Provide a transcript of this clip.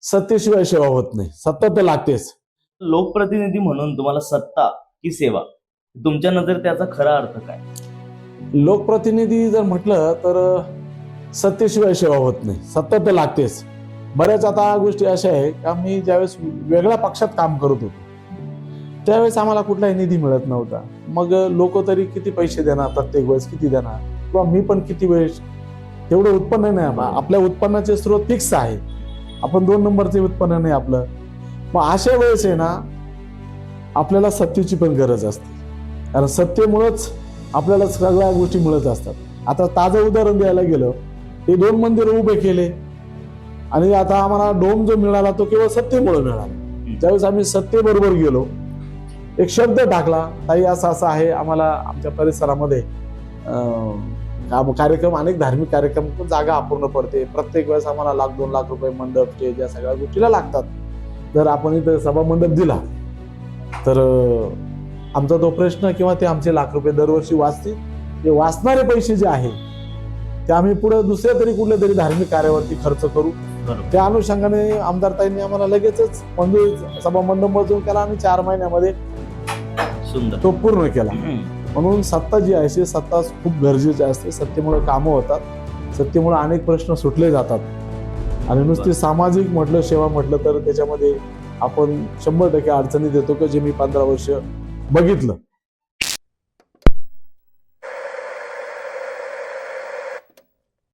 सत्तेशिवाय सेवा होत नाही, सत्ता तर लागतेच. लोकप्रतिनिधी म्हणून तुम्हाला सत्ता की सेवा, तुमच्या नजरेत त्याचा खरा अर्थ काय? लोकप्रतिनिधी जर म्हटलं तर सत्तेशिवाय सेवा होत नाही, सत्ता तर लागतेच. बऱ्याच आता गोष्टी अशा आहे का मी ज्यावेळेस वेगळ्या पक्षात काम करत होतो त्यावेळेस आम्हाला कुठलाही निधी मिळत नव्हता. मग लोक तरी किती पैसे देणार, प्रत्येक वेळेस किती देणार, किंवा मी पण किती वेळेस, तेवढं उत्पन्न नाही. आपल्या उत्पन्नाचे स्रोत फिक्स आहे, आपण 2 नंबरचे उत्पन्न नाही आपलं. मग अशा वेळेस आहे ना आपल्याला सत्तेची पण गरज असते, कारण सत्तेमुळेच आपल्याला सगळ्या गोष्टी मिळत असतात. आता ताजं उदाहरण द्यायला गेलं, ते 2 मंदिर उभे केले आणि आता आम्हाला डोम जो मिळाला तो केवळ सत्तेमुळे मिळाला. ज्यावेळेस आम्ही सत्तेबरोबर गेलो, एक शब्द टाकला, ताई असं असं आहे, आम्हाला आमच्या परिसरामध्ये कार्यक्रम, अनेक धार्मिक कार्यक्रम, जागा अपूर्ण पडते, प्रत्येक वेळेस आम्हाला ₹1,00,000-2 लाख मंडप, स्टेज या सगळ्या गोष्टीला लागतात. जर आपण इथं सभा मंडप दिला तर आमचा तो प्रश्न किंवा ते आमचे ₹1,00,000 दरवर्षी वाचतील. ते वाचणारे पैसे जे आहे ते आम्ही पुढे दुसऱ्या तरी कुठल्या तरी धार्मिक कार्यावरती खर्च करू. त्या अनुषंगाने आमदार ताईंनी आम्हाला लगेचच मंजूर सभा मंडप मंजूर केला आणि 4 महिन्यामध्ये तो पूर्ण केला. म्हणून सत्ता जी आहे सत्ता खूप गरजेची असते. सत्तेमुळे कामं होतात, सत्तेमुळे अनेक प्रश्न सुटले जातात आणि नुसती सामाजिक म्हटलं, सेवा म्हटलं तर त्याच्यामध्ये आपण 100% अडचणी देतो, की जे मी 15 वर्ष बघितलं.